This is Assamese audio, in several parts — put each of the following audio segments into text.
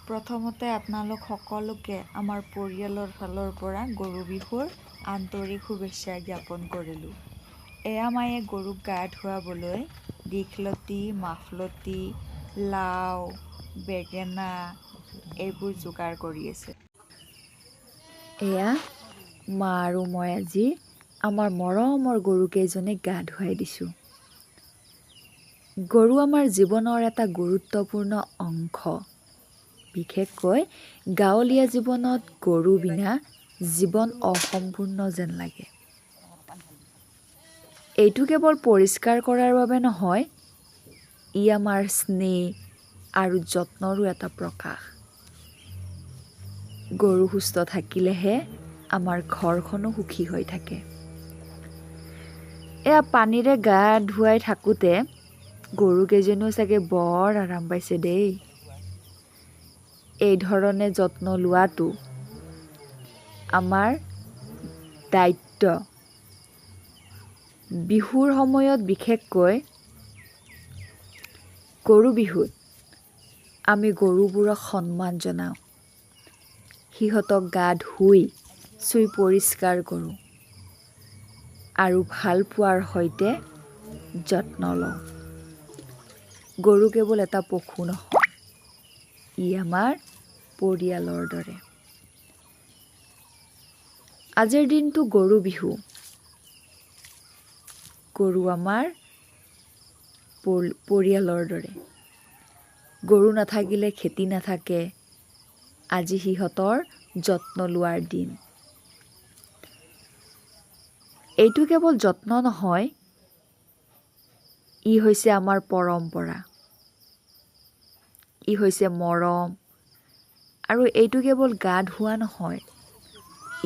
প্ৰথমতে আপোনালোক সকলোকে আমাৰ পৰিয়ালৰ ফালৰ পৰা গৰু বিহুৰ আন্তৰিক শুভেচ্ছা জ্ঞাপন কৰিলোঁ। এয়া মায়ে গৰুক গা ধুৱাবলৈ দীঘলতি, মাফলতি, লাও, বেঙেনা এইবোৰ যোগাৰ কৰি আছে। এয়া মা আৰু মই আজি আমাৰ মৰমৰ গৰুকেইজনীক গা ধুৱাই দিছোঁ। গৰু আমাৰ জীৱনৰ এটা গুৰুত্বপূৰ্ণ অংশ। বিশেষকৈ গাঁৱলীয়া জীৱনত গৰু বিনা জীৱন অসম্পূৰ্ণ যেন লাগে। এইটো কেৱল পৰিষ্কাৰ কৰাৰ বাবে নহয়, ই আমাৰ স্নেহ আৰু যত্নৰো এটা প্ৰকাশ। গৰু সুস্থ থাকিলেহে আমাৰ ঘৰখনো সুখী হৈ থাকে। এয়া পানীৰে গা ধুৱাই থাকোঁতে গৰুকেইজনীও চাগে বৰ আৰাম পাইছে দেই। এই ধৰণে যত্ন লোৱাটো আমাৰ দায়িত্ব। বিহুৰ সময়ত বিশেষকৈ গৰু বিহুত আমি গৰুবোৰক সন্মান জনাওঁ। সিহঁতক গা ধুই চুই পৰিষ্কাৰ কৰোঁ আৰু ভাল পোৱাৰ সৈতে যত্ন লওঁ। গৰু কেৱল এটা পশু নহয়, ই আমাৰ পৰিয়ালৰ দৰে। আজিৰ দিনটো গৰু বিহু। গৰু আমাৰ পৰিয়ালৰ দৰে। গৰু নাথাকিলে খেতি নাথাকে। আজি সিহঁতৰ যত্ন লোৱাৰ দিন। এইটো কেৱল যত্ন নহয়, ই হৈছে আমাৰ পৰম্পৰা। ই হৈছে মৰম, আৰু এইটো কেৱল গা ধোৱা নহয়,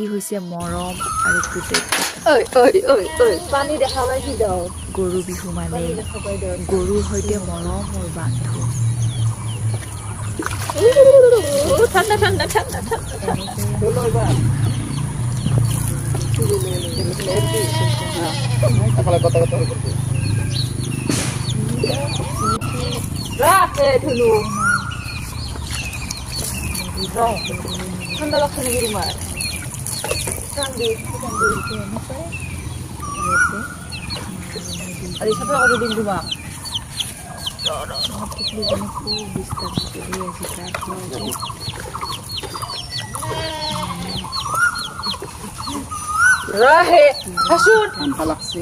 ই হৈছে মৰম আৰু কৃতজ্ঞতা। গৰু বিহু মানে গৰুৰ সৈতে মৰমৰ বান্ধো। ঠান্ডা লাগছে নাকি তোমার? আর এই সাথে কত দিন তোমার? খুব বিস্তার রাহে হাসুন ঠান্ডা লাগছে।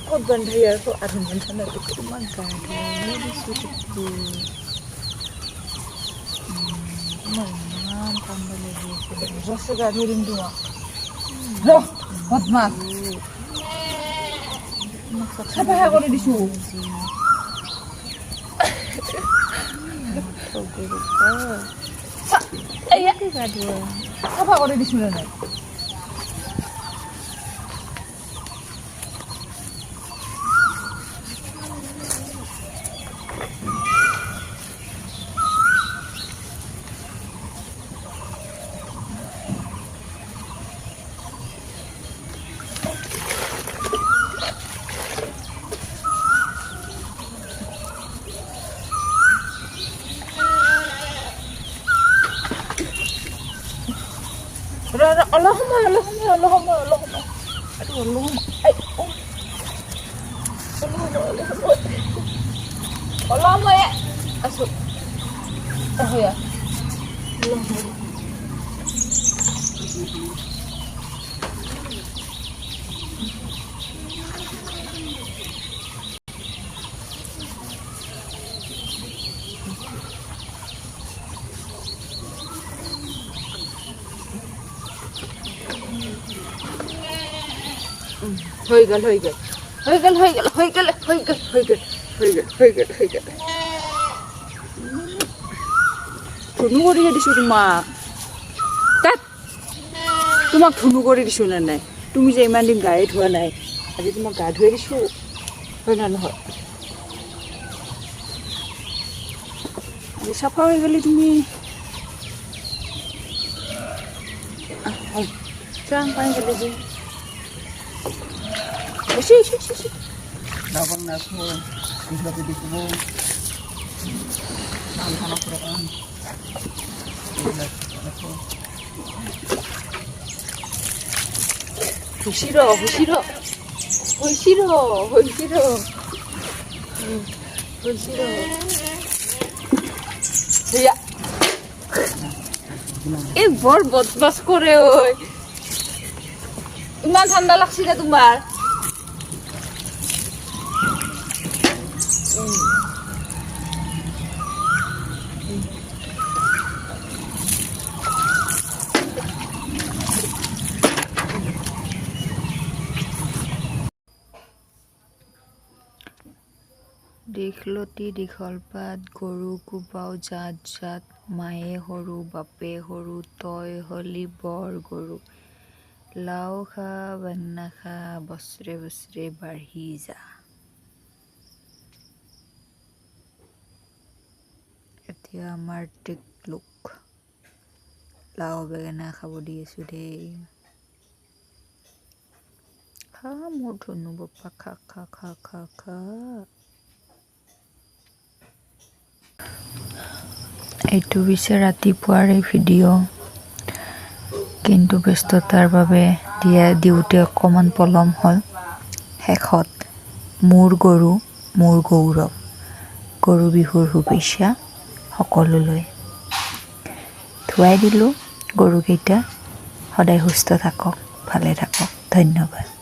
কত বান্ধি আর তো আধুন ঠান্ডা লাগছে তোমার গা ধুয়ে দিছো একটু। ইমান ঠান্ডা লেগেছে। বসে গা ধুয়ে দিন তোমার। বদমাস। সাফা করে দিছো। সাফা করে দিছো না? Allahumma Allahumma Allahumma Allahumma. Aduh Allahumma. Allahumma ya. Asuk. Oh ya. Allahumma. হয়ে গেল ধুনু কৰি দিছো তোমাক। তাত তোমাক ধুনু কৰি দিছো নে নাই? তুমি যে ইমান দিন গায়ে ধোৱা নাই, আজি তোমাক গা ধুৱাই দিছো, হয় না নহয়? চাফা হৈ গ'লে তুমি চাং পানী গ'লে যে Dapat nasi, bisa jadi kubur. এ বৰ বদমাছ কৰে ঐ ইমান ঠাণ্ডা লাগছে না তোমাৰ দীঘলতি দীঘল পাত গৰু কোবাও জাত জাত মায়ে সৰু বাপে সৰু তই হলি বৰ গৰু লাও খা বেঙেনা খা বছৰে বছৰে বাঢ়ি যা। এতিয়া আমাৰ টিকলুক লাও বেঙেনা খাব দি আছোঁ দেই। খা মোৰ ধনু বাপ্পা খা খা খা খা খা। এইটো পিছে ৰাতিপুৱাৰে ভিডিঅ' কিন্তু ব্যস্ততাৰ বাবে দিওঁতে অকণমান পলম হ'ল। শেষত মোৰ গৰু মোৰ গৌৰৱ গৰু বিহুৰ শুভেচ্ছা সকলোলৈ। ধুৱাই দিলোঁ গৰুকেইটা। সদায় সুস্থ থাকক ভালে থাকক ধন্যবাদ।